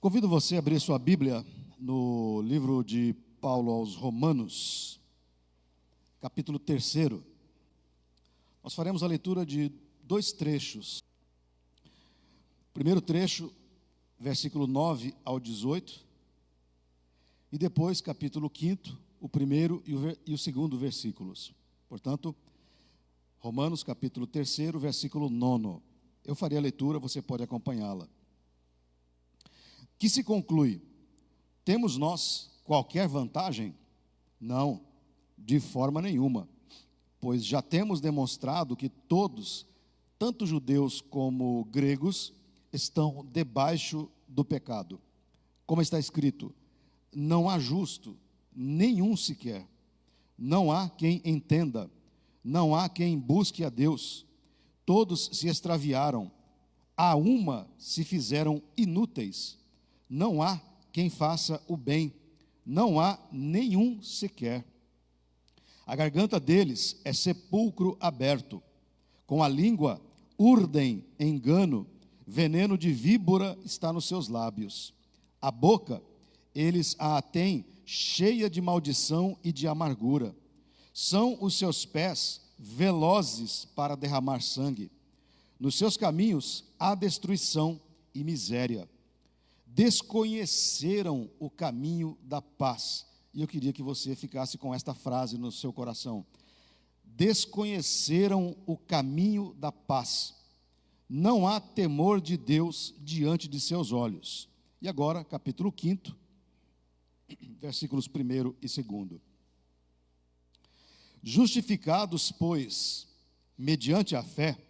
Convido você a abrir sua Bíblia no livro de Paulo aos Romanos, capítulo 3. Nós faremos a leitura de dois trechos. O primeiro trecho, versículo 9 ao 18, e depois, capítulo 5, o primeiro e o segundo versículos. Portanto, Romanos, capítulo 3, versículo 9. Eu farei a leitura, você pode acompanhá-la. Que se conclui: temos nós qualquer vantagem? Não, de forma nenhuma, pois já temos demonstrado que todos, tanto judeus como gregos, estão debaixo do pecado. Como está escrito: não há justo, nenhum sequer. Não há quem entenda, não há quem busque a Deus. Todos se extraviaram, a uma se fizeram inúteis. Não há quem faça o bem, não há nenhum sequer. A garganta deles é sepulcro aberto, com a língua urdem engano, veneno de víbora está nos seus lábios. A boca, eles a têm cheia de maldição e de amargura. São os seus pés velozes para derramar sangue. Nos seus caminhos há destruição e miséria. Desconheceram o caminho da paz. E eu queria que você ficasse com esta frase no seu coração. Desconheceram o caminho da paz. Não há temor de Deus diante de seus olhos. E agora, capítulo 5, versículos 1 e 2. Justificados, pois, mediante a fé,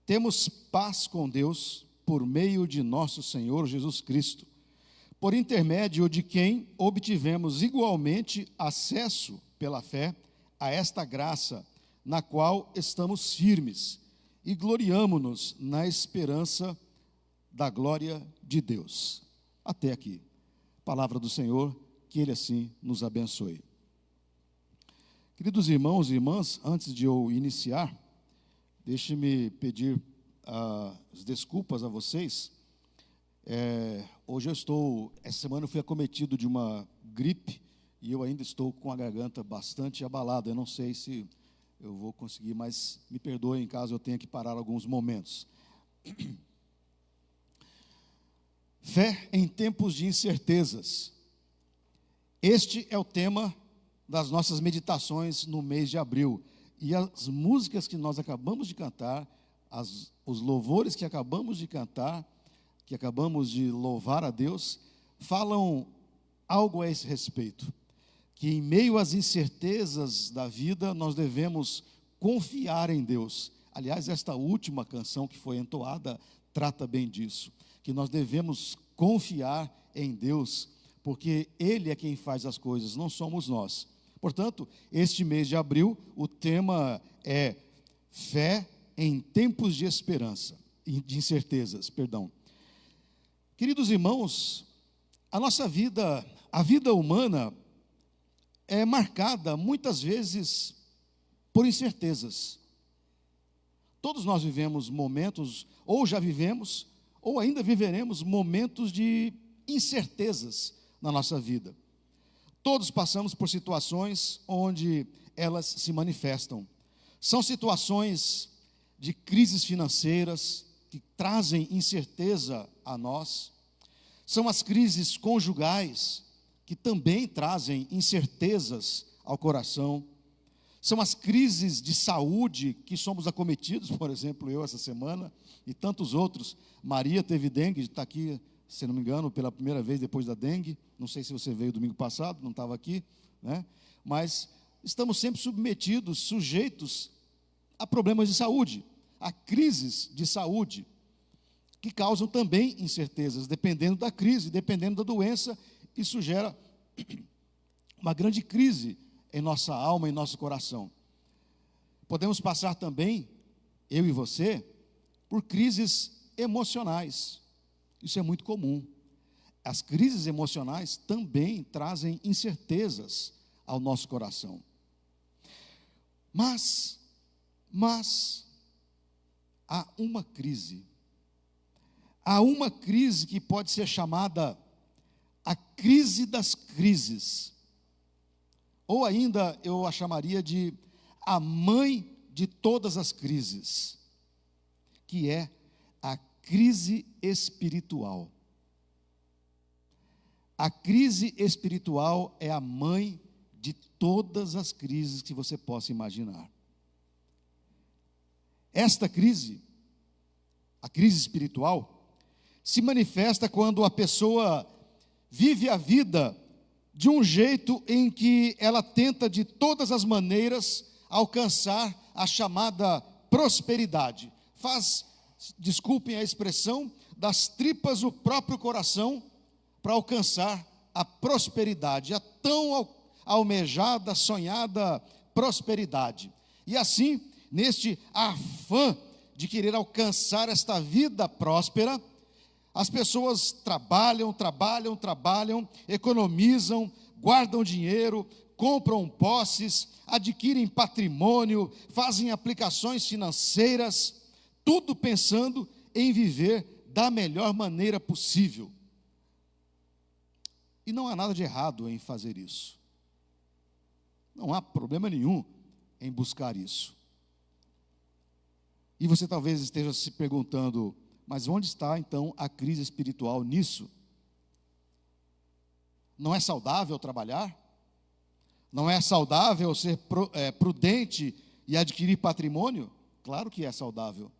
temos paz com Deus por meio de nosso Senhor Jesus Cristo, por intermédio de quem obtivemos igualmente acesso pela fé a esta graça, na qual estamos firmes e gloriamo-nos na esperança da glória de Deus. Até aqui. Palavra do Senhor, que Ele assim nos abençoe. Queridos irmãos e irmãs, antes de eu iniciar, deixe-me pedir as desculpas a vocês. Hoje essa semana eu fui acometido de uma gripe e eu ainda estou com a garganta bastante abalada. Eu não sei se eu vou conseguir, mas me perdoem caso eu tenha que parar alguns momentos. Fé em tempos de incertezas. Este é o tema das nossas meditações no mês de abril. E as músicas que nós acabamos de cantar, os louvores que acabamos de cantar, que acabamos de louvar a Deus, falam algo a esse respeito. Que em meio às incertezas da vida, nós devemos confiar em Deus. Aliás, esta última canção que foi entoada trata bem disso. Que nós devemos confiar em Deus, porque Ele é quem faz as coisas, não somos nós. Portanto, este mês de abril, o tema é fé em tempos de esperança, de incertezas, perdão. Queridos irmãos, a vida humana é marcada muitas vezes por incertezas. Todos nós vivemos momentos, ou já vivemos, ou ainda viveremos momentos de incertezas na nossa vida. Todos passamos por situações onde elas se manifestam. São situações de crises financeiras que trazem incerteza a nós. São as crises conjugais que também trazem incertezas ao coração. São as crises de saúde que somos acometidos, por exemplo, eu essa semana e tantos outros. Maria teve dengue, está aqui, se não me engano, pela primeira vez depois da dengue. Não sei se você veio domingo passado, não estava aqui, né? Mas estamos sempre submetidos, sujeitos a problemas de saúde, a crises de saúde, que causam também incertezas, dependendo da crise, dependendo da doença. Isso gera uma grande crise em nossa alma, em nosso coração. Podemos passar também, eu e você, por crises emocionais. Isso é muito comum. As crises emocionais também trazem incertezas ao nosso coração. Mas há uma crise, há uma crise que pode ser chamada a crise das crises, ou ainda eu a chamaria de a mãe de todas as crises, que é a crise espiritual. A crise espiritual é a mãe de todas as crises que você possa imaginar. Esta crise, a crise espiritual, se manifesta quando a pessoa vive a vida de um jeito em que ela tenta de todas as maneiras alcançar a chamada prosperidade. Faz, desculpem a expressão, das tripas o próprio coração para alcançar a prosperidade, a tão almejada, sonhada prosperidade. E assim, neste afã de querer alcançar esta vida próspera, as pessoas trabalham, economizam, guardam dinheiro, compram posses, adquirem patrimônio, fazem aplicações financeiras, tudo pensando em viver da melhor maneira possível. E não há nada de errado em fazer isso. Não há problema nenhum em buscar isso. E você talvez esteja se perguntando, mas onde está então a crise espiritual nisso? Não é saudável trabalhar? Não é saudável ser prudente e adquirir patrimônio? Claro que é saudável.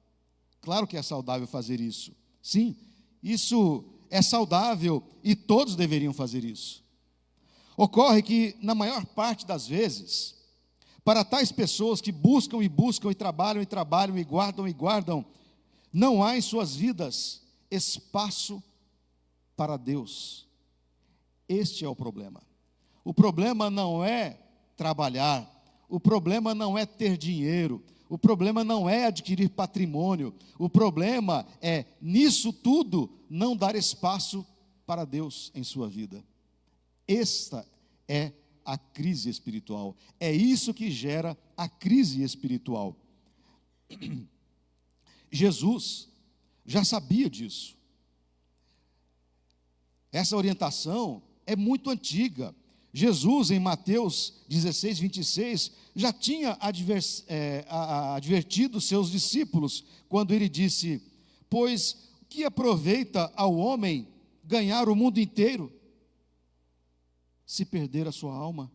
Claro que é saudável fazer isso. Sim, isso é saudável e todos deveriam fazer isso. Ocorre que, na maior parte das vezes, para tais pessoas que buscam e trabalham e guardam, não há em suas vidas espaço para Deus. Este é o problema. O problema não é trabalhar, o problema não é ter dinheiro, o problema não é adquirir patrimônio, o problema é, nisso tudo, não dar espaço para Deus em sua vida. Esta é a crise espiritual. É isso que gera a crise espiritual. Jesus já sabia disso. Essa orientação é muito antiga. Jesus, em Mateus 16, 26, já tinha advertido seus discípulos, quando ele disse: pois o que aproveita ao homem ganhar o mundo inteiro, se perder a sua alma?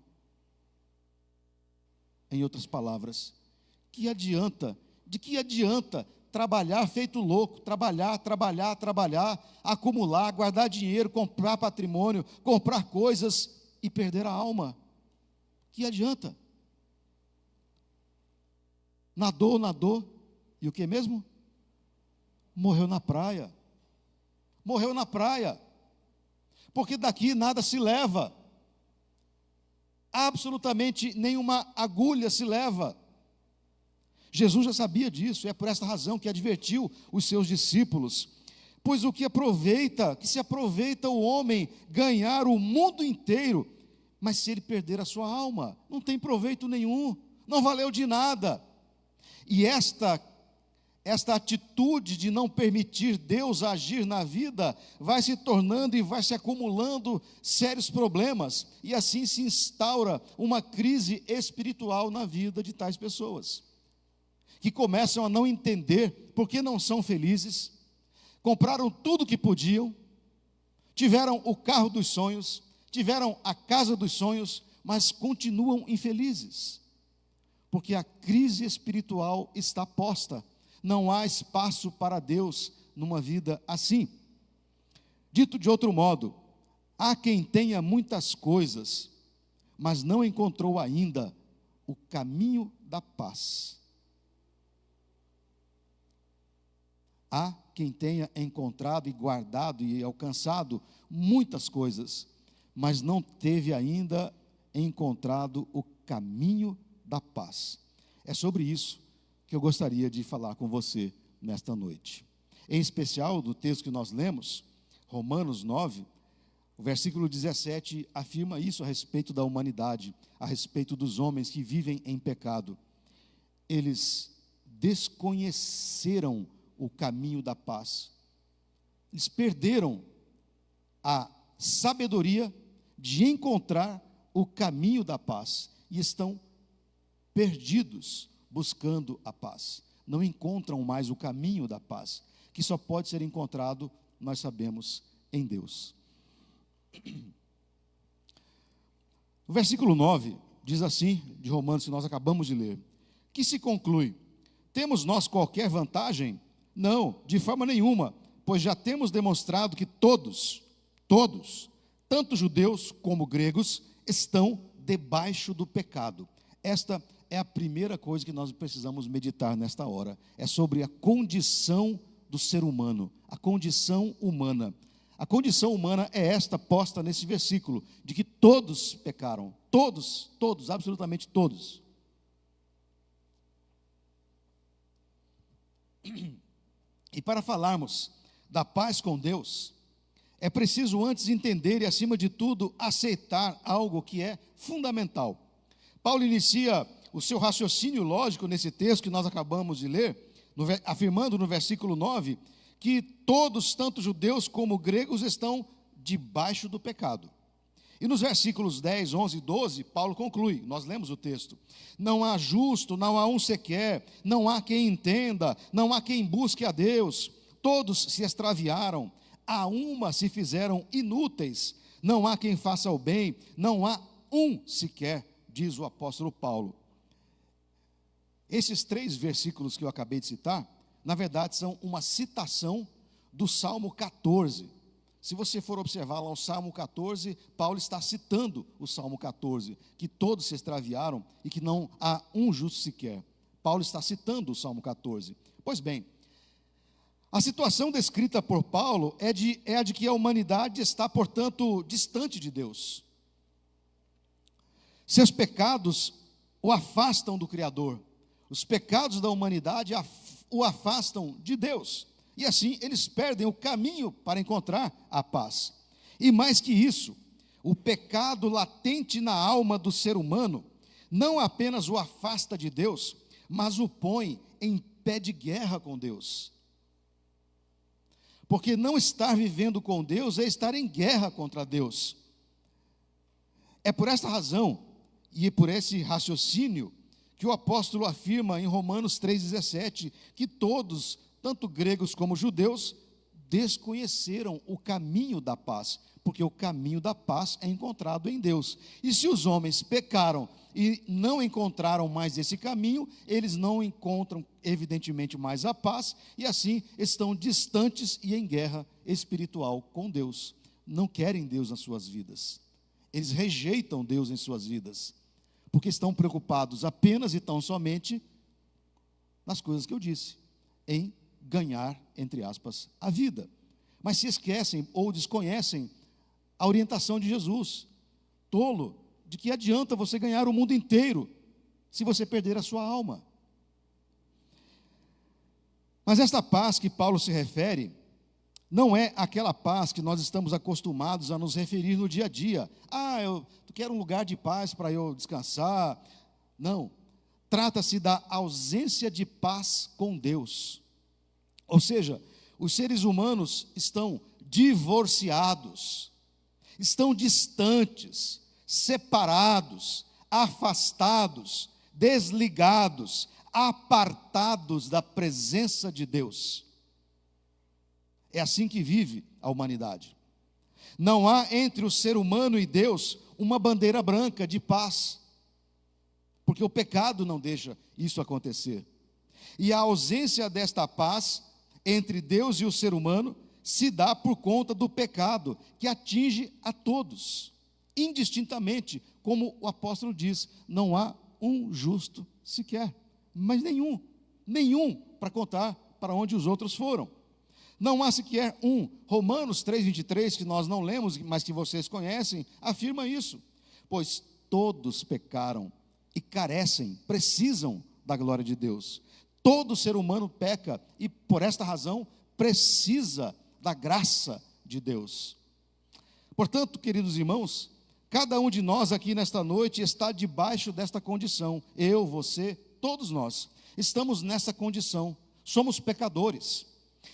Em outras palavras, de que adianta trabalhar feito louco, trabalhar, acumular, guardar dinheiro, comprar patrimônio, comprar coisas e perder a alma? Que adianta? Nadou, e o que mesmo? Morreu na praia, porque daqui nada se leva, absolutamente nenhuma agulha se leva. Jesus já sabia disso, e é por esta razão que advertiu os seus discípulos: pois o que se aproveita o homem ganhar o mundo inteiro, mas se ele perder a sua alma, não tem proveito nenhum, não valeu de nada. E esta atitude de não permitir Deus agir na vida vai se tornando e vai se acumulando sérios problemas, e assim se instaura uma crise espiritual na vida de tais pessoas, que começam a não entender por que não são felizes, compraram tudo que podiam, tiveram o carro dos sonhos, tiveram a casa dos sonhos, mas continuam infelizes, porque a crise espiritual está posta. Não há espaço para Deus numa vida assim. Dito de outro modo, há quem tenha muitas coisas, mas não encontrou ainda o caminho da paz. Há quem tenha encontrado e guardado e alcançado muitas coisas, mas não teve ainda encontrado o caminho da paz. É sobre isso que eu gostaria de falar com você nesta noite. Em especial do texto que nós lemos, Romanos 9, o versículo 17 afirma isso a respeito da humanidade, a respeito dos homens que vivem em pecado. Eles desconheceram o caminho da paz. Eles perderam a sabedoria de encontrar o caminho da paz e estão perdidos buscando a paz. Não encontram mais o caminho da paz, que só pode ser encontrado, nós sabemos, em Deus. O versículo 9 diz assim, de Romanos, que nós acabamos de ler: que se conclui? Temos nós qualquer vantagem? Não, de forma nenhuma, pois já temos demonstrado que todos, tanto judeus como gregos, estão debaixo do pecado. Esta é a primeira coisa que nós precisamos meditar nesta hora. É sobre a condição do ser humano, a condição humana. A condição humana é esta posta nesse versículo, de que todos pecaram, todos, absolutamente todos. E para falarmos da paz com Deus, é preciso antes entender e, acima de tudo, aceitar algo que é fundamental. Paulo inicia o seu raciocínio lógico nesse texto que nós acabamos de ler, afirmando no versículo 9, que todos, tanto judeus como gregos, estão debaixo do pecado. E nos versículos 10, 11 e 12, Paulo conclui, nós lemos o texto: não há justo, não há um sequer, não há quem entenda, não há quem busque a Deus, todos se extraviaram, a uma se fizeram inúteis, não há quem faça o bem, não há um sequer, diz o apóstolo Paulo. Esses 3 versículos que eu acabei de citar, na verdade são uma citação do Salmo 14. Se você for observar lá o Salmo 14, Paulo está citando o Salmo 14, que todos se extraviaram e que não há um justo sequer. Paulo está citando o Salmo 14. Pois bem, a situação descrita por Paulo é a de que a humanidade está, portanto, distante de Deus. Seus pecados o afastam do Criador. Os pecados da humanidade o afastam de Deus. E assim eles perdem o caminho para encontrar a paz. E mais que isso, o pecado latente na alma do ser humano não apenas o afasta de Deus, mas o põe em pé de guerra com Deus. Porque não estar vivendo com Deus é estar em guerra contra Deus. É por esta razão e por esse raciocínio que o apóstolo afirma em Romanos 3,17, que todos, tanto gregos como judeus, desconheceram o caminho da paz, porque o caminho da paz é encontrado em Deus. E se os homens pecaram e não encontraram mais esse caminho, eles não encontram, evidentemente, mais a paz, e assim estão distantes e em guerra espiritual com Deus. Não querem Deus nas suas vidas. Eles rejeitam Deus em suas vidas, porque estão preocupados apenas e tão somente nas coisas que eu disse, em ganhar, entre aspas, a vida. Mas se esquecem ou desconhecem a orientação de Jesus. Tolo, de que adianta você ganhar o mundo inteiro se você perder a sua alma? Mas esta paz que Paulo se refere não é aquela paz que nós estamos acostumados a nos referir no dia a dia. Eu quero um lugar de paz para eu descansar. Não, trata-se da ausência de paz com Deus. Ou seja, os seres humanos estão divorciados, estão distantes, separados, afastados, desligados, apartados da presença de Deus. É assim que vive a humanidade. Não há entre o ser humano e Deus uma bandeira branca de paz, porque o pecado não deixa isso acontecer. E a ausência desta paz entre Deus e o ser humano se dá por conta do pecado, que atinge a todos, indistintamente, como o apóstolo diz, não há um justo sequer, mas nenhum para contar para onde os outros foram. Não há sequer um. Romanos 3,23, que nós não lemos, mas que vocês conhecem, afirma isso. Pois todos pecaram e carecem, precisam da glória de Deus. Todo ser humano peca e, por esta razão, precisa da graça de Deus. Portanto, queridos irmãos, cada um de nós aqui nesta noite está debaixo desta condição. Eu, você, todos nós, estamos nessa condição. Somos pecadores.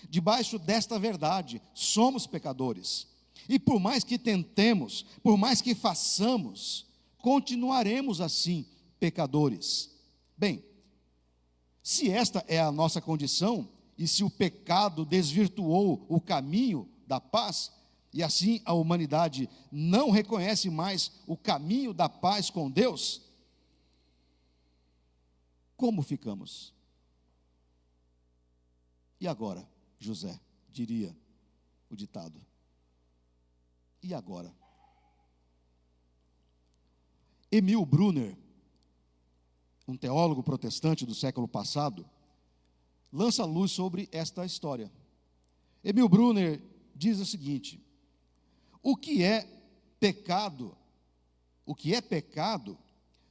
Debaixo desta verdade, somos pecadores. E por mais que tentemos, por mais que façamos, continuaremos assim, pecadores. Bem, se esta é a nossa condição, e se o pecado desvirtuou o caminho da paz, e assim a humanidade não reconhece mais o caminho da paz com Deus, como ficamos? E agora, José, diria o ditado. E agora? Emil Brunner, um teólogo protestante do século passado, lança luz sobre esta história. Emil Brunner diz o seguinte: o que é pecado,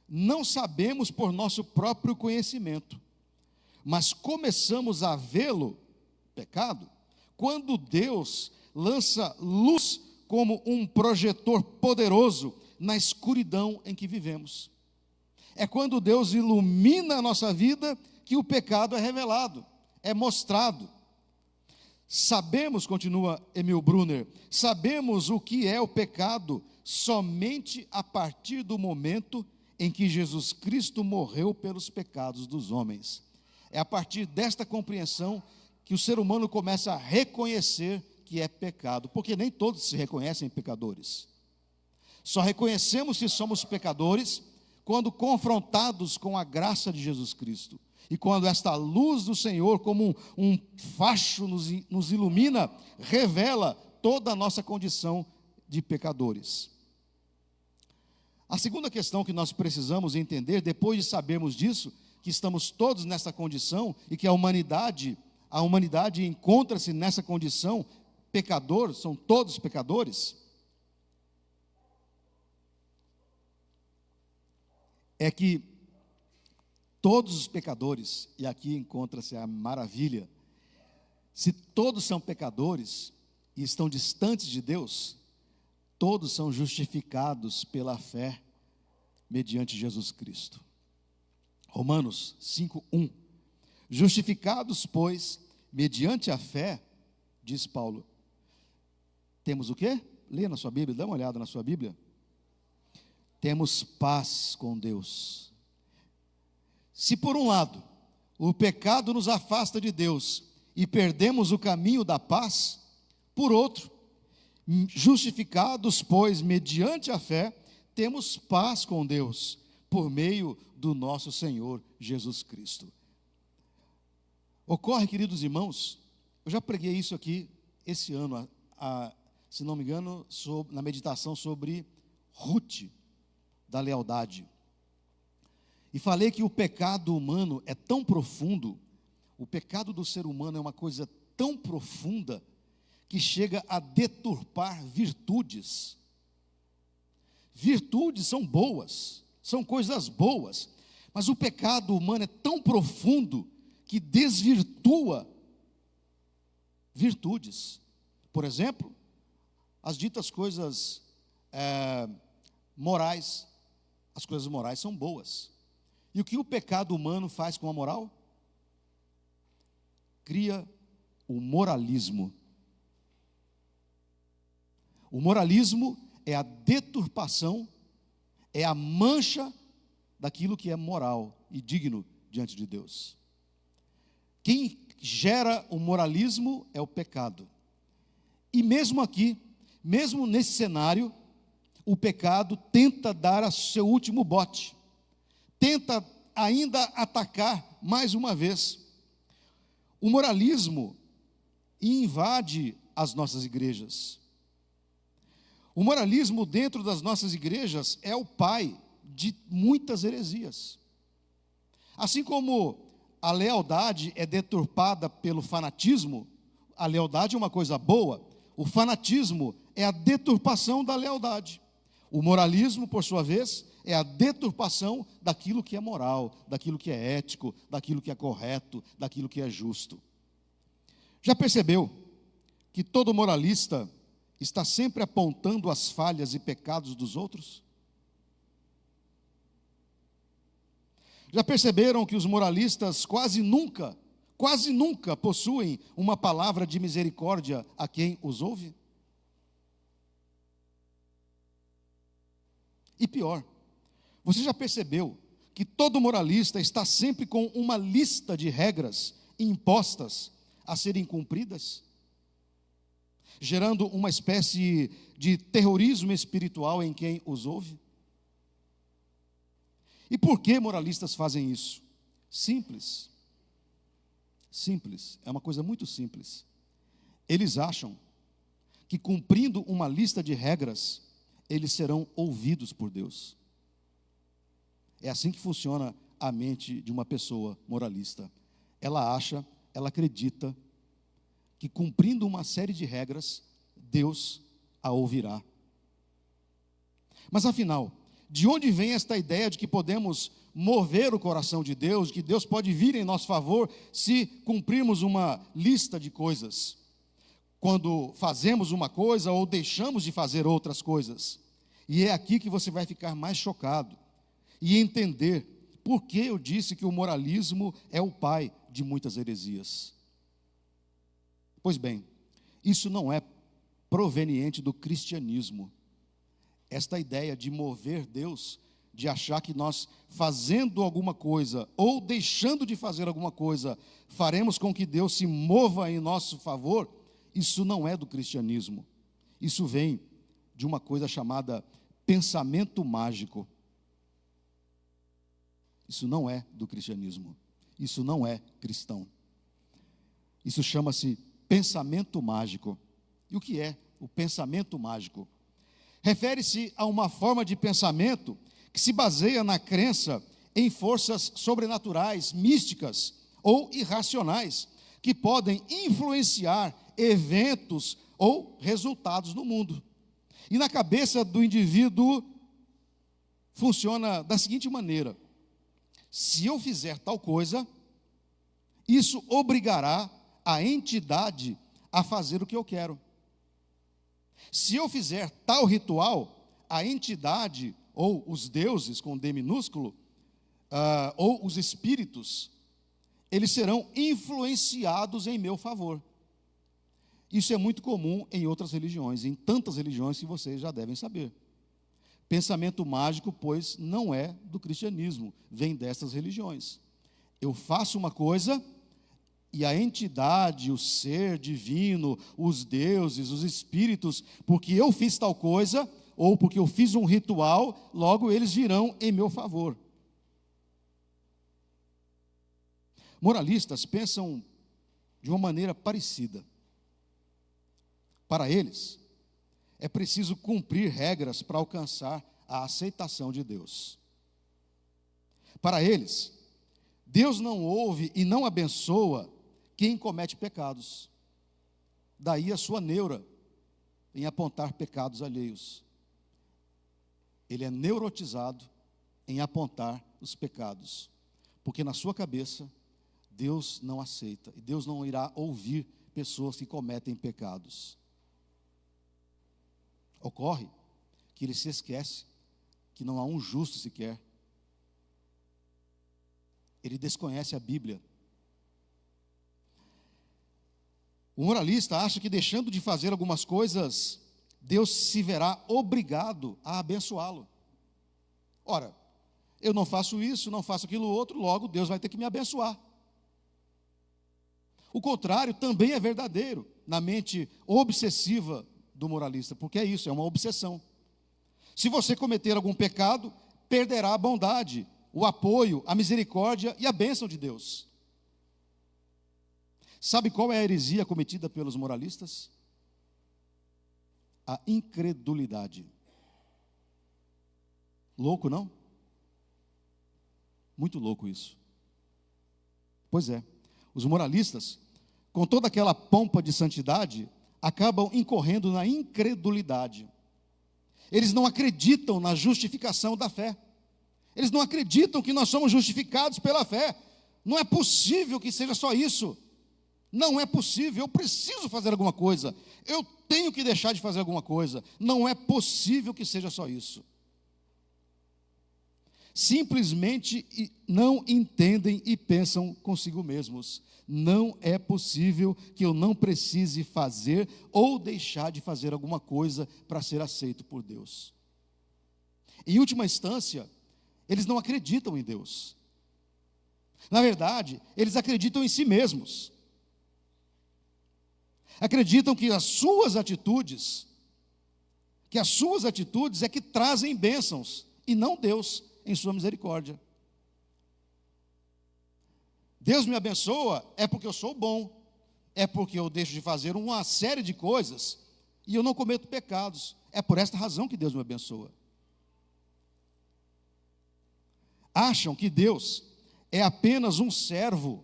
não sabemos por nosso próprio conhecimento, mas começamos a vê-lo, pecado, quando Deus lança luz como um projetor poderoso na escuridão em que vivemos. É quando Deus ilumina a nossa vida que o pecado é revelado, é mostrado. Sabemos, continua Emil Brunner, sabemos o que é o pecado somente a partir do momento em que Jesus Cristo morreu pelos pecados dos homens. É a partir desta compreensão que o ser humano começa a reconhecer que é pecado, porque nem todos se reconhecem pecadores. Só reconhecemos que somos pecadores quando confrontados com a graça de Jesus Cristo. E quando esta luz do Senhor, como um facho, nos ilumina, revela toda a nossa condição de pecadores. A segunda questão que nós precisamos entender, depois de sabermos disso, que estamos todos nessa condição e que a humanidade encontra-se nessa condição, pecador, são todos pecadores, é que todos os pecadores, e aqui encontra-se a maravilha, se todos são pecadores e estão distantes de Deus, todos são justificados pela fé mediante Jesus Cristo. Romanos 5:1. Justificados, pois, mediante a fé, diz Paulo, temos o quê? Lê na sua Bíblia, dá uma olhada na sua Bíblia. Temos paz com Deus. Se por um lado, o pecado nos afasta de Deus e perdemos o caminho da paz, por outro, justificados, pois, mediante a fé, temos paz com Deus, por meio do nosso Senhor Jesus Cristo. Ocorre, queridos irmãos, eu já preguei isso aqui esse ano, se não me engano, na meditação sobre Ruth, da lealdade. E falei que o pecado humano é tão profundo, o pecado do ser humano é uma coisa tão profunda, que chega a deturpar virtudes. Virtudes são boas, são coisas boas, mas o pecado humano é tão profundo, que desvirtua virtudes. Por exemplo, as ditas coisas morais, as coisas morais são boas. E o que o pecado humano faz com a moral? Cria o moralismo. O moralismo é a deturpação, é a mancha daquilo que é moral e digno diante de Deus. Quem gera o moralismo é o pecado. E mesmo aqui, mesmo nesse cenário, o pecado tenta dar a seu último bote, tenta ainda atacar mais uma vez. O moralismo invade as nossas igrejas. O moralismo dentro das nossas igrejas é o pai de muitas heresias. Assim como a lealdade é deturpada pelo fanatismo, a lealdade é uma coisa boa, o fanatismo é a deturpação da lealdade. O moralismo, por sua vez, é a deturpação daquilo que é moral, daquilo que é ético, daquilo que é correto, daquilo que é justo. Já percebeu que todo moralista está sempre apontando as falhas e pecados dos outros? Já perceberam que os moralistas quase nunca quase nunca possuem uma palavra de misericórdia a quem os ouve? E pior, você já percebeu que todo moralista está sempre com uma lista de regras impostas a serem cumpridas, gerando uma espécie de terrorismo espiritual em quem os ouve? E por que moralistas fazem isso? Simples. Simples, é uma coisa muito simples. Eles acham que cumprindo uma lista de regras, eles serão ouvidos por Deus. É assim que funciona a mente de uma pessoa moralista. Ela acha, ela acredita que cumprindo uma série de regras, Deus a ouvirá. Mas afinal, de onde vem esta ideia de que podemos mover o coração de Deus, de que Deus pode vir em nosso favor se cumprirmos uma lista de coisas? Quando fazemos uma coisa ou deixamos de fazer outras coisas. E é aqui que você vai ficar mais chocado e entender por que eu disse que o moralismo é o pai de muitas heresias. Pois bem, isso não é proveniente do cristianismo. Esta ideia de mover Deus, de achar que nós fazendo alguma coisa ou deixando de fazer alguma coisa, faremos com que Deus se mova em nosso favor, isso não é do cristianismo. Isso vem de uma coisa chamada pensamento mágico. Isso não é do cristianismo. Isso não é cristão. Isso chama-se pensamento mágico. E o que é o pensamento mágico? Refere-se a uma forma de pensamento que se baseia na crença em forças sobrenaturais, místicas ou irracionais, que podem influenciar eventos ou resultados no mundo. E na cabeça do indivíduo funciona da seguinte maneira: se eu fizer tal coisa, isso obrigará a entidade a fazer o que eu quero. Se eu fizer tal ritual, a entidade, ou os deuses com D minúsculo, ou os espíritos, eles serão influenciados em meu favor. Isso é muito comum em outras religiões, em tantas religiões que vocês já devem saber. Pensamento mágico, pois, não é do cristianismo, vem dessas religiões. Eu faço uma coisa e a entidade, o ser divino, os deuses, os espíritos, porque eu fiz tal coisa, ou porque eu fiz um ritual, logo eles virão em meu favor. Moralistas pensam de uma maneira parecida. Para eles, é preciso cumprir regras para alcançar a aceitação de Deus. Para eles, Deus não ouve e não abençoa quem comete pecados. Daí a sua neura em apontar pecados alheios. Ele é neurotizado em apontar os pecados, porque na sua cabeça Deus não aceita, e Deus não irá ouvir pessoas que cometem pecados. Ocorre que ele se esquece que não há um justo sequer. Ele desconhece a Bíblia. O moralista acha que deixando de fazer algumas coisas, Deus se verá obrigado a abençoá-lo. Ora, eu não faço isso, não faço aquilo outro, logo Deus vai ter que me abençoar. O contrário também é verdadeiro na mente obsessiva do moralista, porque é isso, é uma obsessão. Se você cometer algum pecado, perderá a bondade, o apoio, a misericórdia e a bênção de Deus. Sabe qual é a heresia cometida pelos moralistas? A incredulidade. Louco, não? Muito louco isso. Pois é, os moralistas, com toda aquela pompa de santidade, acabam incorrendo na incredulidade. Eles não acreditam na justificação da fé. Eles não acreditam que nós somos justificados pela fé. Não é possível que seja só isso. Não é possível, eu preciso fazer alguma coisa. Eu tenho que deixar de fazer alguma coisa. Não é possível que seja só isso. Simplesmente não entendem e pensam consigo mesmos. Não é possível que eu não precise fazer ou deixar de fazer alguma coisa para ser aceito por Deus. Em última instância, eles não acreditam em Deus. Na verdade, eles acreditam em si mesmos. Acreditam que as suas atitudes é que trazem bênçãos, e não Deus em sua misericórdia. Deus me abençoa é porque eu sou bom, é porque eu deixo de fazer uma série de coisas e eu não cometo pecados. É por esta razão que Deus me abençoa. Acham que Deus é apenas um servo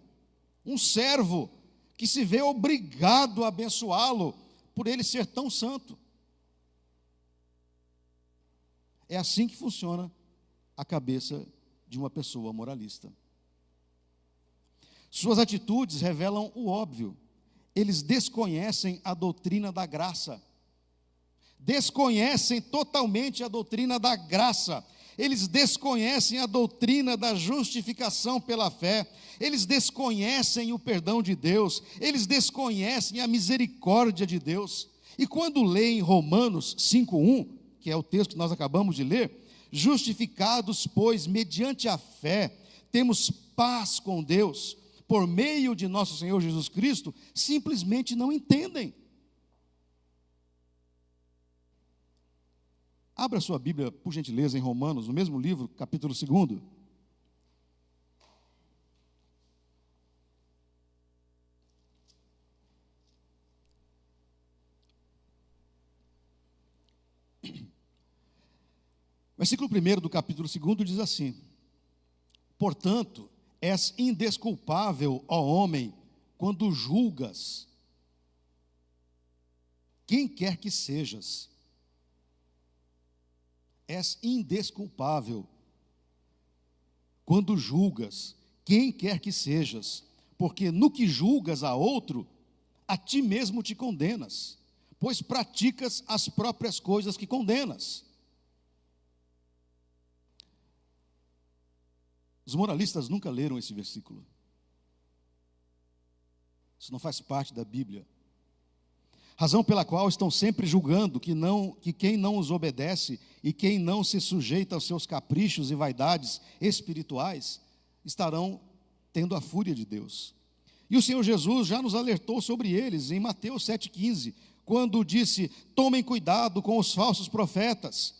que se vê obrigado a abençoá-lo por ele ser tão santo. É assim que funciona a cabeça de uma pessoa moralista. Suas atitudes revelam o óbvio. Eles desconhecem a doutrina da graça. Desconhecem totalmente a doutrina da graça. Eles desconhecem a doutrina da justificação pela fé. Eles desconhecem o perdão de Deus. Eles desconhecem a misericórdia de Deus. E quando leem Romanos 5:1, que é o texto que nós acabamos de ler, justificados, pois, mediante a fé, temos paz com Deus, por meio de nosso Senhor Jesus Cristo, simplesmente não entendem. Abra sua Bíblia, por gentileza, em Romanos, no mesmo livro, capítulo 2. Versículo 1 do capítulo 2 diz assim: portanto, és indesculpável, ó homem, quando julgas quem quer que sejas. És indesculpável quando julgas quem quer que sejas, porque no que julgas a outro, a ti mesmo te condenas, pois praticas as próprias coisas que condenas. Os moralistas nunca leram esse versículo. Isso não faz parte da Bíblia. Razão pela qual estão sempre julgando que quem não os obedece e quem não se sujeita aos seus caprichos e vaidades espirituais estarão tendo a fúria de Deus. E o Senhor Jesus já nos alertou sobre eles em Mateus 7,15, quando disse: tomem cuidado com os falsos profetas,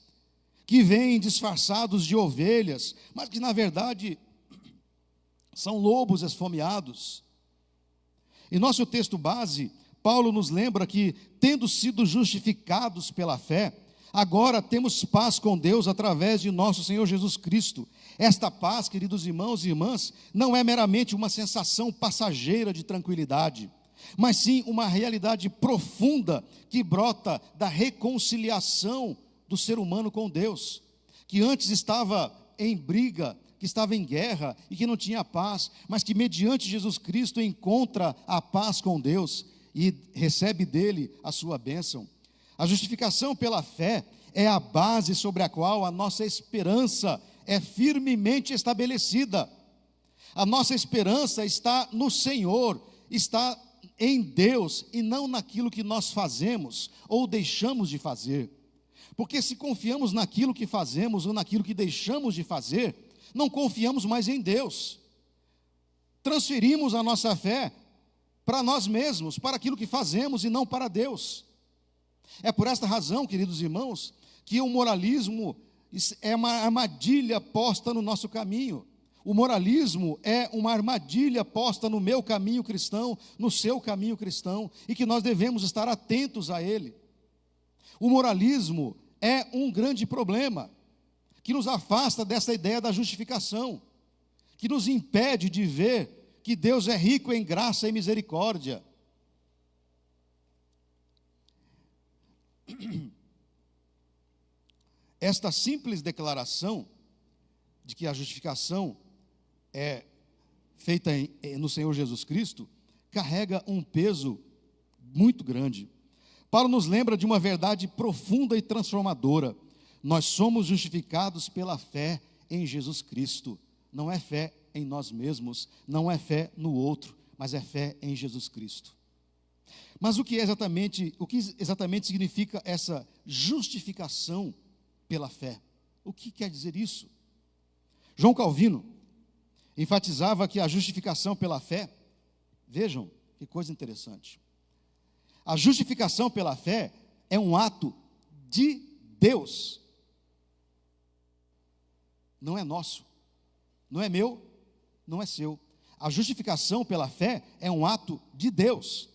que vêm disfarçados de ovelhas, mas que na verdade são lobos esfomeados. Em nosso texto base, Paulo nos lembra que, tendo sido justificados pela fé, agora temos paz com Deus através de nosso Senhor Jesus Cristo. Esta paz, queridos irmãos e irmãs, não é meramente uma sensação passageira de tranquilidade, mas sim uma realidade profunda que brota da reconciliação do ser humano com Deus, que antes estava em briga, que estava em guerra e que não tinha paz, mas que mediante Jesus Cristo encontra a paz com Deus e recebe dele a sua bênção. A justificação pela fé é a base sobre a qual a nossa esperança é firmemente estabelecida. A nossa esperança está no Senhor, está em Deus e não naquilo que nós fazemos ou deixamos de fazer. Porque se confiamos naquilo que fazemos ou naquilo que deixamos de fazer, não confiamos mais em Deus. Transferimos a nossa fé para nós mesmos, para aquilo que fazemos e não para Deus. É por esta razão, queridos irmãos, que o moralismo é uma armadilha posta no nosso caminho. O moralismo é uma armadilha posta no meu caminho cristão, no seu caminho cristão, e que nós devemos estar atentos a ele. O moralismo é um grande problema, que nos afasta dessa ideia da justificação, que nos impede de ver que Deus é rico em graça e misericórdia. Esta simples declaração de que a justificação é feita no Senhor Jesus Cristo, carrega um peso muito grande. Paulo nos lembra de uma verdade profunda e transformadora. Nós somos justificados pela fé em Jesus Cristo. Não é fé em nós mesmos, não é fé no outro, mas é fé em Jesus Cristo. Mas o que exatamente significa essa justificação pela fé? O que quer dizer isso? João Calvino enfatizava que a justificação pela fé, vejam que coisa interessante, a justificação pela fé é um ato de Deus, não é nosso, não é meu, não é seu. A justificação pela fé é um ato de Deus.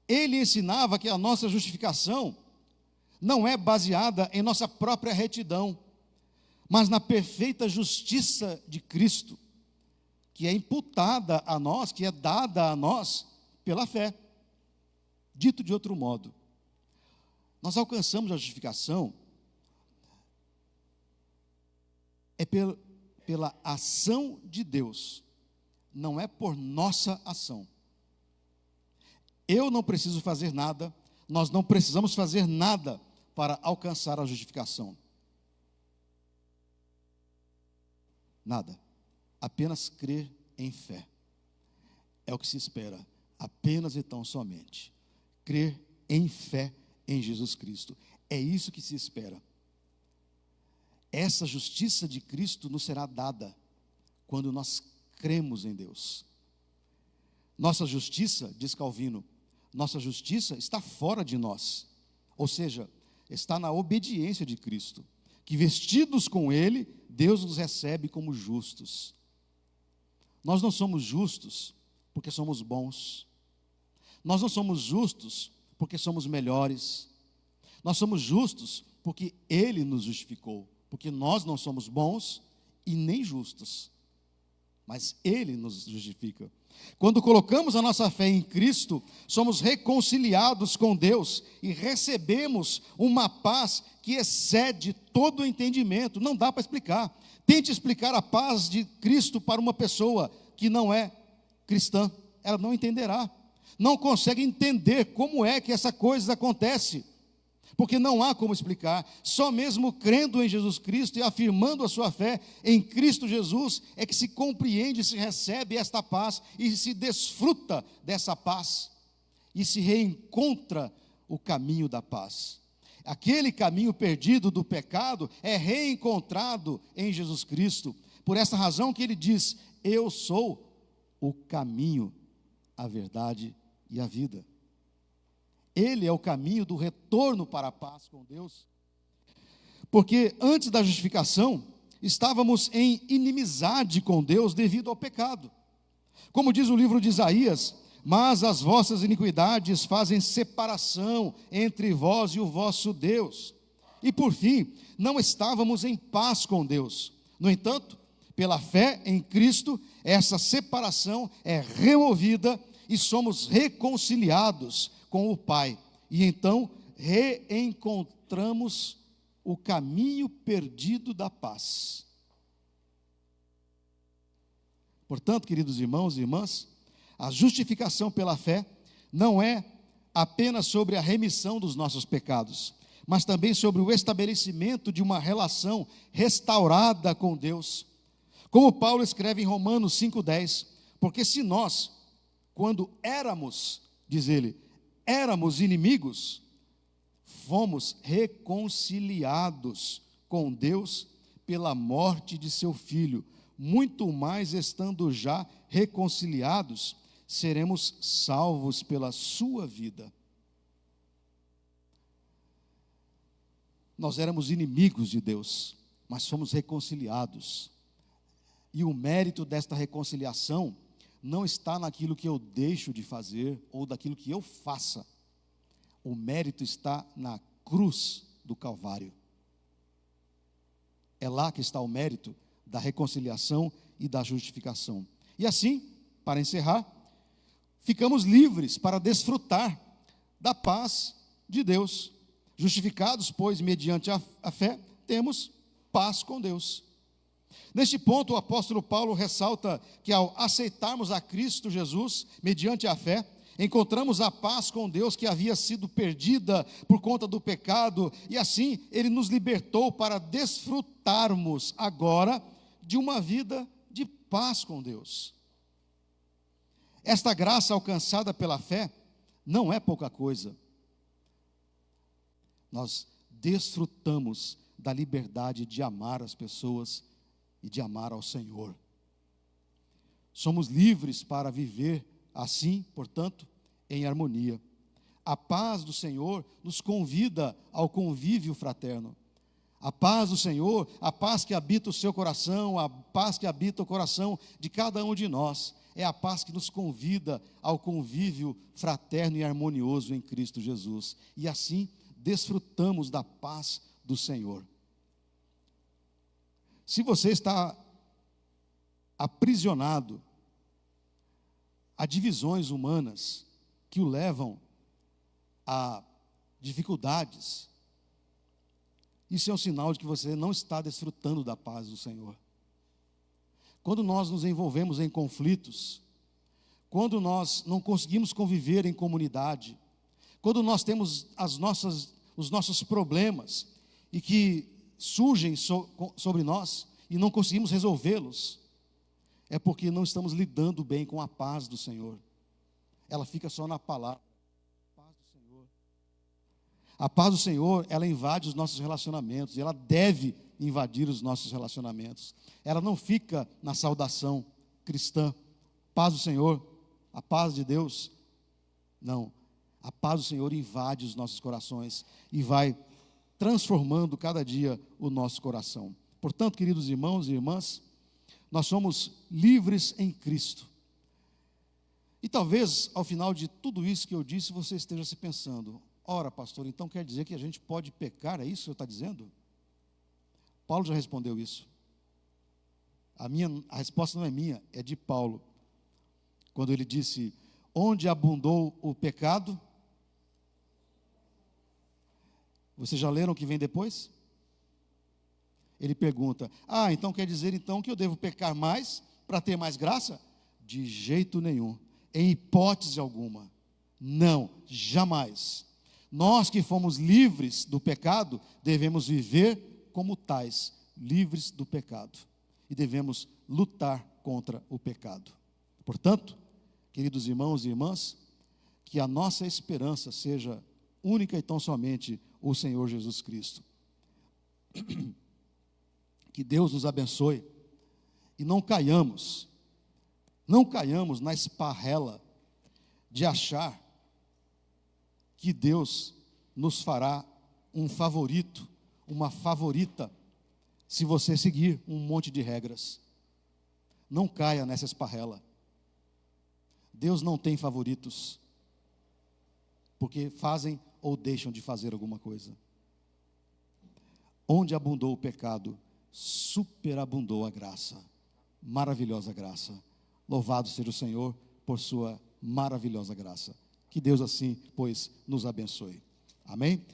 Ele ensinava que a nossa justificação não é baseada em nossa própria retidão, mas na perfeita justiça de Cristo, que é imputada a nós, que é dada a nós pela fé. Dito de outro modo, nós alcançamos a justificação pela ação de Deus, não é por nossa ação. Eu não preciso fazer nada, nós não precisamos fazer nada para alcançar a justificação. Nada, apenas crer em fé. É o que se espera, apenas e tão somente. Crer em fé em Jesus Cristo. É isso que se espera. Essa justiça de Cristo nos será dada quando nós cremos em Deus. Nossa justiça, diz Calvino, nossa justiça está fora de nós, ou seja, está na obediência de Cristo, que vestidos com Ele, Deus nos recebe como justos. Nós não somos justos porque somos bons, nós não somos justos porque somos melhores, nós somos justos porque Ele nos justificou, porque nós não somos bons e nem justos, mas Ele nos justifica. Quando colocamos a nossa fé em Cristo, somos reconciliados com Deus e recebemos uma paz que excede todo o entendimento. Não dá para explicar. Tente explicar a paz de Cristo para uma pessoa que não é cristã. Ela não entenderá. Não consegue entender como é que essa coisa acontece. Porque não há como explicar, só mesmo crendo em Jesus Cristo e afirmando a sua fé em Cristo Jesus, é que se compreende, se recebe esta paz e se desfruta dessa paz, e se reencontra o caminho da paz. Aquele caminho perdido do pecado é reencontrado em Jesus Cristo, por essa razão que ele diz: eu sou o caminho, a verdade e a vida. Ele é o caminho do retorno para a paz com Deus. Porque antes da justificação, estávamos em inimizade com Deus devido ao pecado. Como diz o livro de Isaías: mas as vossas iniquidades fazem separação entre vós e o vosso Deus. E por fim, não estávamos em paz com Deus. No entanto, pela fé em Cristo, essa separação é removida e somos reconciliados com o Pai, e então reencontramos o caminho perdido da paz. Portanto, queridos irmãos e irmãs, a justificação pela fé não é apenas sobre a remissão dos nossos pecados, mas também sobre o estabelecimento de uma relação restaurada com Deus. Como Paulo escreve em Romanos 5,10, porque se nós, quando éramos, diz ele, éramos inimigos, fomos reconciliados com Deus pela morte de seu Filho. Muito mais estando já reconciliados, seremos salvos pela sua vida. Nós éramos inimigos de Deus, mas fomos reconciliados. E o mérito desta reconciliação não está naquilo que eu deixo de fazer ou daquilo que eu faça. O mérito está na cruz do Calvário. É lá que está o mérito da reconciliação e da justificação. E assim, para encerrar, ficamos livres para desfrutar da paz de Deus. Justificados, pois, mediante a fé, temos paz com Deus. Neste ponto, o apóstolo Paulo ressalta que ao aceitarmos a Cristo Jesus, mediante a fé, encontramos a paz com Deus que havia sido perdida por conta do pecado, e assim Ele nos libertou para desfrutarmos agora de uma vida de paz com Deus. Esta graça alcançada pela fé não é pouca coisa. Nós desfrutamos da liberdade de amar as pessoas e de amar ao Senhor. Somos livres para viver assim, portanto, em harmonia. A paz do Senhor nos convida ao convívio fraterno. A paz do Senhor, a paz que habita o seu coração, a paz que habita o coração de cada um de nós, é a paz que nos convida ao convívio fraterno e harmonioso em Cristo Jesus. E assim, desfrutamos da paz do Senhor. Se você está aprisionado a divisões humanas que o levam a dificuldades, isso é um sinal de que você não está desfrutando da paz do Senhor. Quando nós nos envolvemos em conflitos, quando nós não conseguimos conviver em comunidade, quando nós temos os nossos problemas e que surgem sobre nós e não conseguimos resolvê-los, é porque não estamos lidando bem com a paz do Senhor. Ela fica só na palavra. Paz do Senhor. A paz do Senhor, ela invade os nossos relacionamentos, e ela deve invadir os nossos relacionamentos. Ela não fica na saudação cristã. Paz do Senhor, a paz de Deus. Não. A paz do Senhor invade os nossos corações e vai transformando cada dia o nosso coração. Portanto, queridos irmãos e irmãs, nós somos livres em Cristo. E talvez, ao final de tudo isso que eu disse, você esteja se pensando: ora, pastor, então quer dizer que a gente pode pecar? É isso que o senhor está dizendo? Paulo já respondeu isso. A resposta não é minha, é de Paulo. Quando ele disse: onde abundou o pecado. Vocês já leram o que vem depois? Ele pergunta: então quer dizer então que eu devo pecar mais para ter mais graça? De jeito nenhum, em hipótese alguma. Não, jamais. Nós que fomos livres do pecado, devemos viver como tais, livres do pecado. E devemos lutar contra o pecado. Portanto, queridos irmãos e irmãs, que a nossa esperança seja única e tão somente o Senhor Jesus Cristo. Que Deus nos abençoe e não caiamos na esparrela de achar que Deus nos fará um favorito, uma favorita, se você seguir um monte de regras. Não caia nessa esparrela. Deus não tem favoritos, porque fazem ou deixam de fazer alguma coisa. Onde abundou o pecado, superabundou a graça, maravilhosa graça. Louvado seja o Senhor por sua maravilhosa graça. Que Deus assim, pois, nos abençoe. Amém?